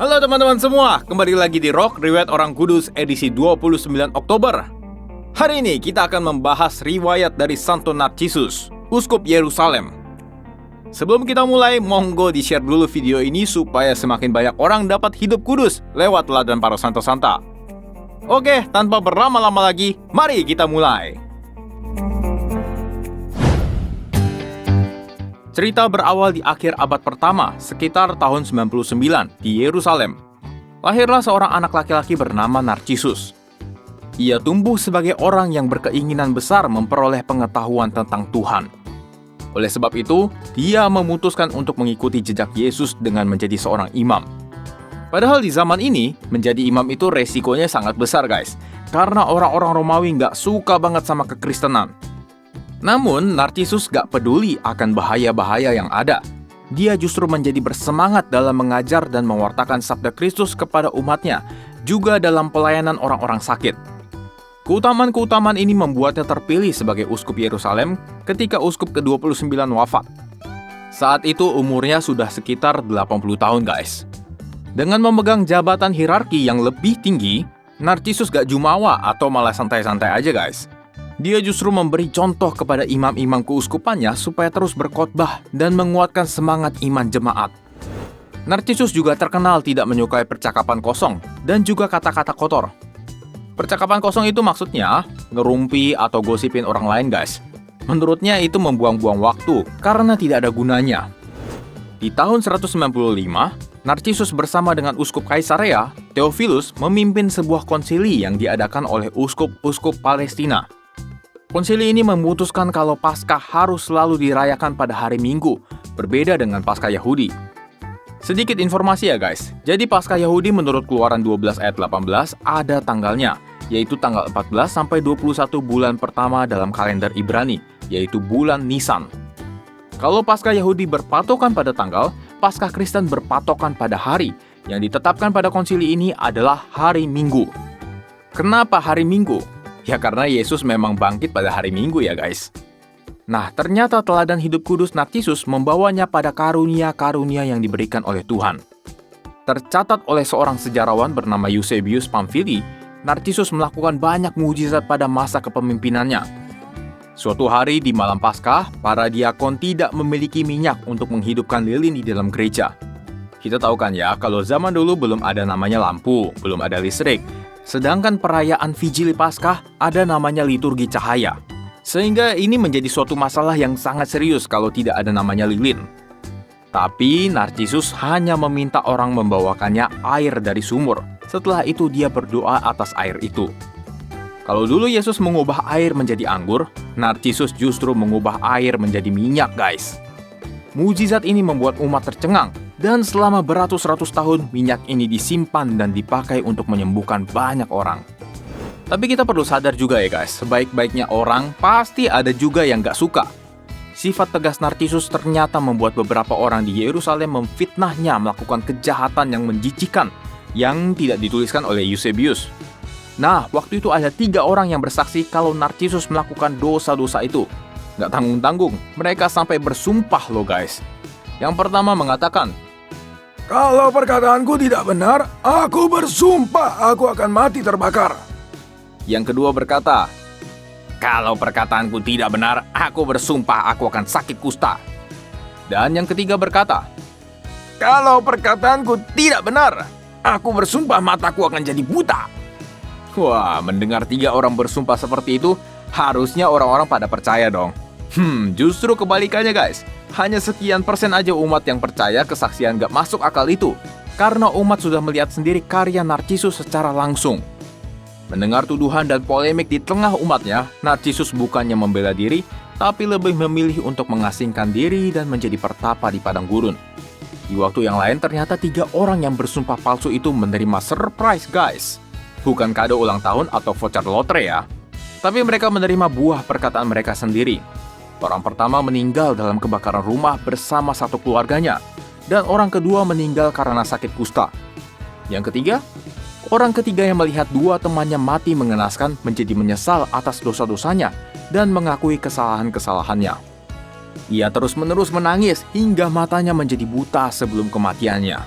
Halo teman-teman semua, kembali lagi di Rock Riwayat Orang Kudus edisi 29 Oktober. Hari ini kita akan membahas riwayat dari Santo Narcisus, Uskup Yerusalem. Sebelum kita mulai, monggo di-share dulu video ini supaya semakin banyak orang dapat hidup kudus lewat teladan para santo-santa. Oke, tanpa berlama-lama lagi, mari kita mulai. Cerita berawal di akhir abad pertama, sekitar tahun 99, di Yerusalem. Lahirlah seorang anak laki-laki bernama Narcisus. Ia tumbuh sebagai orang yang berkeinginan besar memperoleh pengetahuan tentang Tuhan. Oleh sebab itu, dia memutuskan untuk mengikuti jejak Yesus dengan menjadi seorang imam. Padahal di zaman ini, menjadi imam itu resikonya sangat besar guys, karena orang-orang Romawi nggak suka banget sama kekristenan. Namun, Narcisus gak peduli akan bahaya-bahaya yang ada. Dia justru menjadi bersemangat dalam mengajar dan mewartakan sabda Kristus kepada umatnya, juga dalam pelayanan orang-orang sakit. Keutamaan-keutamaan ini membuatnya terpilih sebagai Uskup Yerusalem ketika Uskup ke-29 wafat. Saat itu umurnya sudah sekitar 80 tahun guys. Dengan memegang jabatan hierarki yang lebih tinggi, Narcisus gak jumawa atau malah santai-santai aja guys. Dia justru memberi contoh kepada imam-imam keuskupannya supaya terus berkhotbah dan menguatkan semangat iman jemaat. Narcisus juga terkenal tidak menyukai percakapan kosong dan juga kata-kata kotor. Percakapan kosong itu maksudnya ngerumpi atau gosipin orang lain guys. Menurutnya itu membuang-buang waktu karena tidak ada gunanya. Di tahun 195, Narcisus bersama dengan Uskup Kaisarea, Theophilus memimpin sebuah konsili yang diadakan oleh uskup-uskup Palestina. Konsili ini memutuskan kalau Paskah harus selalu dirayakan pada hari Minggu, berbeda dengan Paskah Yahudi. Sedikit informasi ya guys, jadi Paskah Yahudi menurut Keluaran 12 ayat 18 ada tanggalnya, yaitu tanggal 14 sampai 21 bulan pertama dalam kalender Ibrani, yaitu bulan Nisan. Kalau Paskah Yahudi berpatokan pada tanggal, Paskah Kristen berpatokan pada hari, yang ditetapkan pada konsili ini adalah hari Minggu. Kenapa hari Minggu? Ya karena Yesus memang bangkit pada hari Minggu ya guys. Nah, ternyata teladan hidup kudus Narcisus membawanya pada karunia-karunia yang diberikan oleh Tuhan. Tercatat oleh seorang sejarawan bernama Eusebius Pamphili, Narcisus melakukan banyak mujizat pada masa kepemimpinannya. Suatu hari di malam Paskah, para diakon tidak memiliki minyak untuk menghidupkan lilin di dalam gereja. Kita tahu kan ya, kalau zaman dulu belum ada namanya lampu, belum ada listrik. Sedangkan perayaan Vigili Paskah ada namanya liturgi cahaya. Sehingga ini menjadi suatu masalah yang sangat serius kalau tidak ada namanya lilin. Tapi Narcisus hanya meminta orang membawakannya air dari sumur. Setelah itu dia berdoa atas air itu. Kalau dulu Yesus mengubah air menjadi anggur, Narcisus justru mengubah air menjadi minyak guys. Mujizat ini membuat umat tercengang. Dan selama beratus-ratus tahun, minyak ini disimpan dan dipakai untuk menyembuhkan banyak orang. Tapi kita perlu sadar juga ya guys, sebaik-baiknya orang, pasti ada juga yang gak suka. Sifat tegas Narcisus ternyata membuat beberapa orang di Yerusalem memfitnahnya melakukan kejahatan yang menjijikan, yang tidak dituliskan oleh Eusebius. Nah, waktu itu ada 3 orang yang bersaksi kalau Narcisus melakukan dosa-dosa itu. Gak tanggung-tanggung, mereka sampai bersumpah loh guys. Yang pertama mengatakan, "Kalau perkataanku tidak benar, aku bersumpah aku akan mati terbakar." Yang kedua berkata, "Kalau perkataanku tidak benar, aku bersumpah aku akan sakit kusta." Dan yang ketiga berkata, "Kalau perkataanku tidak benar, aku bersumpah mataku akan jadi buta." Wah, mendengar 3 orang bersumpah seperti itu, harusnya orang-orang pada percaya dong. Justru kebalikannya guys. Hanya sekian persen aja umat yang percaya kesaksian gak masuk akal itu. Karena umat sudah melihat sendiri karya Narcisus secara langsung. Mendengar tuduhan dan polemik di tengah umatnya, Narcisus bukannya membela diri, tapi lebih memilih untuk mengasingkan diri dan menjadi pertapa di padang gurun. Di waktu yang lain ternyata 3 orang yang bersumpah palsu itu menerima surprise guys. Bukan kado ulang tahun atau voucher lotre ya. Tapi mereka menerima buah perkataan mereka sendiri. Orang pertama meninggal dalam kebakaran rumah bersama satu keluarganya, dan orang kedua meninggal karena sakit kusta. Yang ketiga, orang ketiga yang melihat 2 temannya mati mengenaskan menjadi menyesal atas dosa-dosanya dan mengakui kesalahan-kesalahannya. Ia terus-menerus menangis hingga matanya menjadi buta sebelum kematiannya.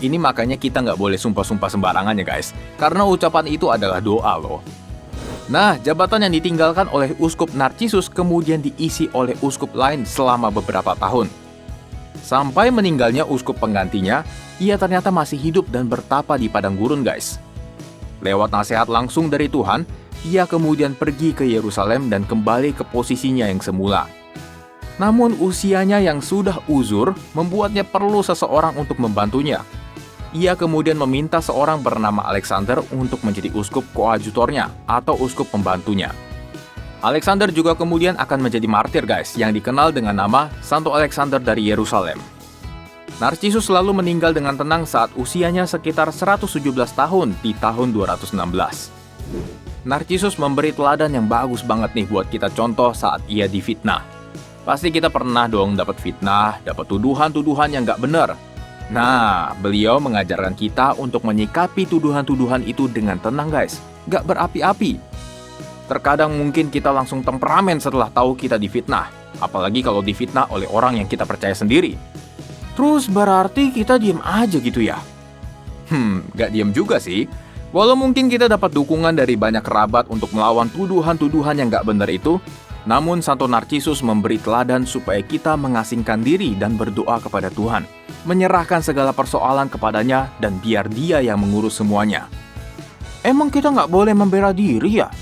Ini makanya kita nggak boleh sumpah-sumpah sembarangan ya guys, karena ucapan itu adalah doa loh. Nah, jabatan yang ditinggalkan oleh Uskup Narcissus kemudian diisi oleh uskup lain selama beberapa tahun. Sampai meninggalnya uskup penggantinya, ia ternyata masih hidup dan bertapa di padang gurun guys. Lewat nasihat langsung dari Tuhan, ia kemudian pergi ke Yerusalem dan kembali ke posisinya yang semula. Namun usianya yang sudah uzur membuatnya perlu seseorang untuk membantunya. Ia kemudian meminta seorang bernama Alexander untuk menjadi uskup koadjutornya atau uskup pembantunya. Alexander juga kemudian akan menjadi martir guys, yang dikenal dengan nama Santo Alexander dari Yerusalem. Narcissus lalu meninggal dengan tenang saat usianya sekitar 117 tahun di tahun 216. Narcissus memberi teladan yang bagus banget nih buat kita contoh saat ia difitnah. Pasti kita pernah dong dapat fitnah, dapat tuduhan-tuduhan yang nggak benar. Nah, beliau mengajarkan kita untuk menyikapi tuduhan-tuduhan itu dengan tenang guys, nggak berapi-api. Terkadang mungkin kita langsung temperamen setelah tahu kita difitnah, apalagi kalau difitnah oleh orang yang kita percaya sendiri. Terus berarti kita diem aja gitu ya? Nggak diem juga sih. Walau mungkin kita dapat dukungan dari banyak kerabat untuk melawan tuduhan-tuduhan yang nggak benar itu, namun Santo Narcissus memberi teladan supaya kita mengasingkan diri dan berdoa kepada Tuhan, menyerahkan segala persoalan kepadanya dan biar Dia yang mengurus semuanya. Emang kita nggak boleh membela diri ya?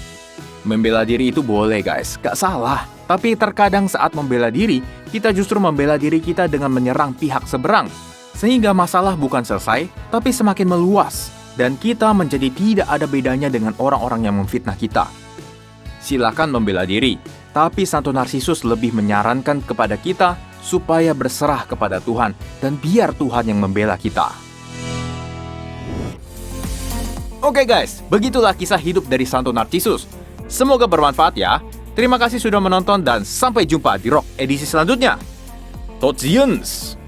Membela diri itu boleh guys, gak salah. Tapi terkadang saat membela diri, kita justru membela diri kita dengan menyerang pihak seberang. Sehingga masalah bukan selesai, tapi semakin meluas. Dan kita menjadi tidak ada bedanya dengan orang-orang yang memfitnah kita. Silakan membela diri, tapi Santo Narcissus lebih menyarankan kepada kita supaya berserah kepada Tuhan dan biar Tuhan yang membela kita. Oke guys, begitulah kisah hidup dari Santo Narcissus. Semoga bermanfaat ya. Terima kasih sudah menonton dan sampai jumpa di Rock edisi selanjutnya. Tot ziens!